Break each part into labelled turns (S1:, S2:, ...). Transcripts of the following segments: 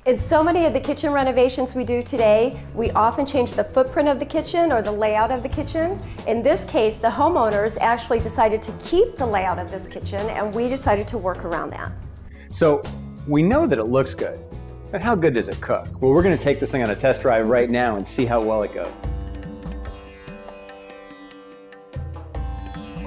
S1: In so many of the kitchen renovations we do today, we often change the footprint of the kitchen or the layout of the kitchen. In this case, the homeowners actually decided to keep the layout of this kitchen, and we decided to work around that.
S2: So we know that it looks good, but how good does it cook? Well, we're going to take this thing on a test drive right now and see how well it goes.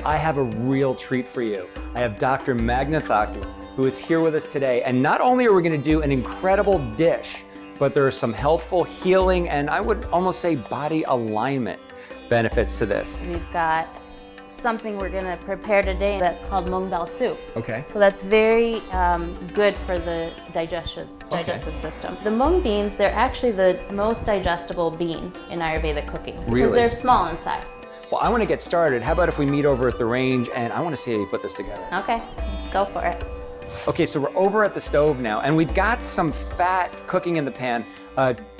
S2: I have a real treat for you. I have Dr. Magna Thakdu, who is here with us today. And not only are we going to do an incredible dish, but there are some healthful, healing, and I would almost say body alignment benefits to this.
S3: We've got something we're going to prepare today that's called mung dal soup.
S2: Okay.
S3: So that's very good for the digestive system. The mung beans, they're actually the most digestible bean in Ayurvedic cooking because
S2: Really?
S3: they're small in size.
S2: Well, I want to get started. How about if we meet over at the range and I want to see how you put this together.
S3: Okay, go for it.
S2: Okay, so we're over at the stove now, and we've got some fat cooking in the pan.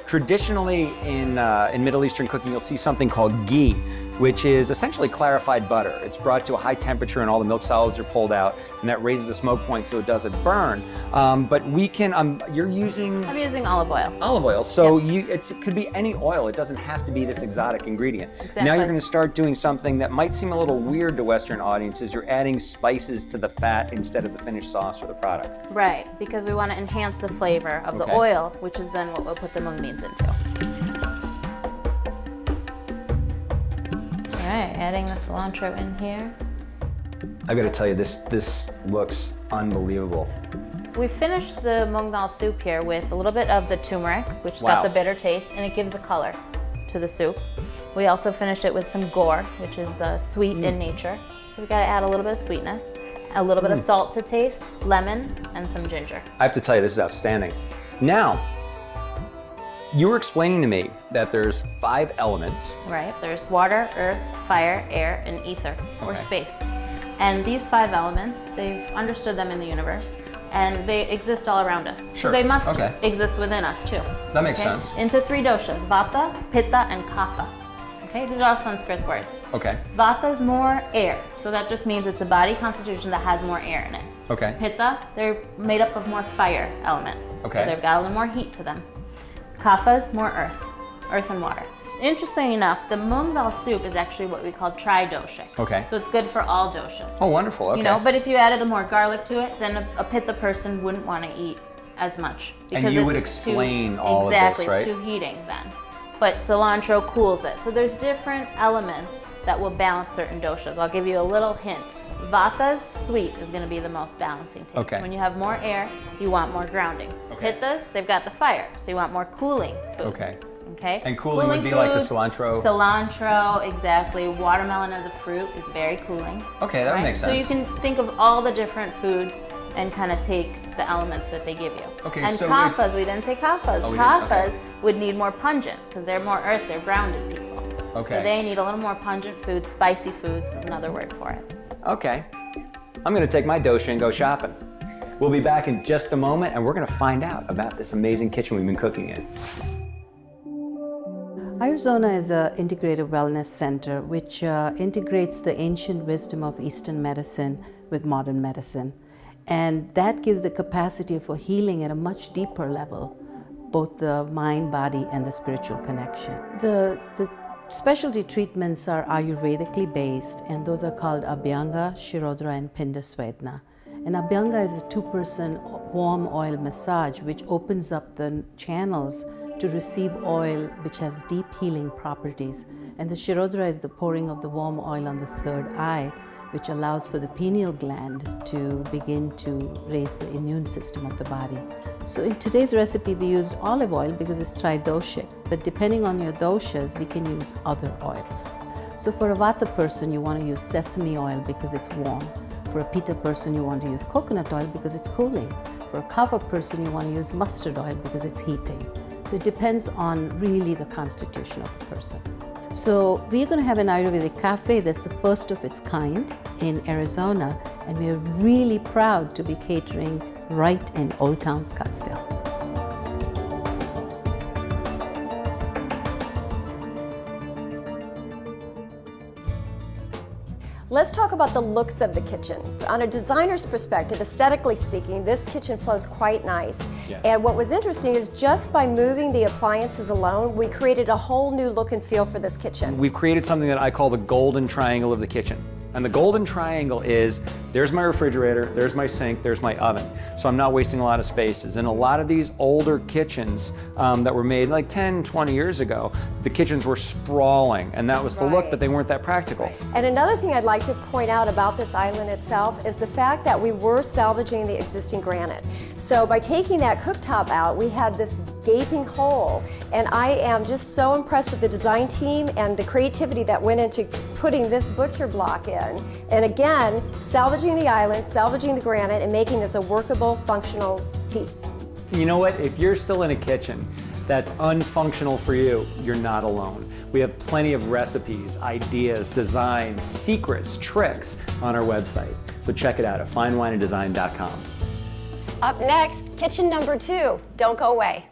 S2: Traditionally in Middle Eastern cooking, you'll see something called ghee, which is essentially clarified butter. It's brought to a high temperature and all the milk solids are pulled out, and that raises the smoke point so it doesn't burn. But we can, you're using?
S3: I'm using olive oil.
S2: Olive oil, so it could be any oil. It doesn't have to be this exotic ingredient.
S3: Exactly.
S2: Now you're gonna start doing something that might seem a little weird to Western audiences. You're adding spices to the fat instead of the finished sauce or the product.
S3: Right, because we want to enhance the flavor of the oil, which is then what we'll put the mung beans into. All right, adding the cilantro in here.
S2: I gotta tell you, this looks unbelievable.
S3: We finished the mung dal soup here with a little bit of the turmeric, which got the bitter taste, and it gives a color to the soup. We also finished it with some gore, which is sweet in nature. So we gotta add a little bit of sweetness, a little bit of salt to taste, lemon, and some ginger.
S2: I have to tell you, this is outstanding. Now, you were explaining to me that there's 5 elements.
S3: Right, there's water, earth, fire, air, and ether, or space. And these 5 elements, they've understood them in the universe, and they exist all around us.
S2: Sure.
S3: So they must exist within us too.
S2: That makes sense.
S3: Into 3 doshas, vata, pitta, and kapha. Okay, these are all Sanskrit words.
S2: Okay.
S3: Vata is more air, so that just means it's a body constitution that has more air in it.
S2: Okay.
S3: Pitta, they're made up of more fire element.
S2: Okay.
S3: So they've got a little more heat to them. Kapha is more earth and water. Interesting enough, the mung dal soup is actually what we call tri-doshic.
S2: Okay.
S3: So it's good for all doshas.
S2: Oh, wonderful. Okay.
S3: You know, but if you added more garlic to it, then a pitta person wouldn't want to eat as much.
S2: And you would explain all of this,
S3: exactly,
S2: right?
S3: it's too heating then. But cilantro cools it. So there's different elements that will balance certain doshas. I'll give you a little hint. Vata's sweet is going to be the most balancing taste.
S2: Okay.
S3: When you have more air, you want more grounding.
S2: Okay.
S3: Pittas, they've got the fire, so you want more cooling foods.
S2: Okay.
S3: Okay.
S2: And cooling would be like the
S3: foods,
S2: cilantro?
S3: Cilantro, exactly. Watermelon as a fruit is very cooling.
S2: Okay, that makes sense.
S3: So you can think of all the different foods and kind of take the elements that they give you.
S2: Okay,
S3: and
S2: so
S3: kaphas, we didn't say kaphas.
S2: Oh, we didn't? Okay.
S3: Kaphas would need more pungent because they're more earth, they're grounded people.
S2: Okay.
S3: So they need a little more pungent foods, spicy foods is another word for it.
S2: Okay. I'm gonna take my dosha and go shopping. We'll be back in just a moment and we're gonna find out about this amazing kitchen we've been cooking in.
S4: Ayurzona is an integrative wellness center which integrates the ancient wisdom of Eastern medicine with modern medicine. And that gives the capacity for healing at a much deeper level, both the mind, body, and the spiritual connection. The specialty treatments are Ayurvedically based, and those are called Abhyanga, Shirodhara, and Pinda Swedna. And Abhyanga is a 2-person warm oil massage which opens up the channels to receive oil which has deep healing properties. And the Shirodhara is the pouring of the warm oil on the third eye, which allows for the pineal gland to begin to raise the immune system of the body. So in today's recipe, we used olive oil because it's tri-doshic, but depending on your doshas, we can use other oils. So for a Vata person, you want to use sesame oil because it's warm. For a Pitta person, you want to use coconut oil because it's cooling. For a Kapha person, you want to use mustard oil because it's heating. So it depends on really the constitution of the person. So we're going to have an Ayurvedic cafe that's the first of its kind in Arizona, and we're really proud to be catering right in Old Town Scottsdale.
S1: Let's talk about the looks of the kitchen. On a designer's perspective, aesthetically speaking, this kitchen flows quite nice.
S2: Yes.
S1: And what was interesting is just by moving the appliances alone, we created a whole new look and feel for this kitchen.
S2: We've created something that I call the golden triangle of the kitchen. And the golden triangle is, there's my refrigerator, there's my sink, there's my oven. So I'm not wasting a lot of spaces. And a lot of these older kitchens that were made like 10, 20 years ago, the kitchens were sprawling, and that was the look, but they weren't that practical.
S1: And another thing I'd like to point out about this island itself is the fact that we were salvaging the existing granite. So by taking that cooktop out, we had this gaping hole. And I am just so impressed with the design team and the creativity that went into putting this butcher block in. And again, salvaging the island, salvaging the granite, and making this a workable, functional piece.
S2: You know what? If you're still in a kitchen that's unfunctional for you, you're not alone. We have plenty of recipes, ideas, designs, secrets, tricks on our website. So check it out at finewineanddesign.com.
S1: Up next, kitchen number 2. Don't go away.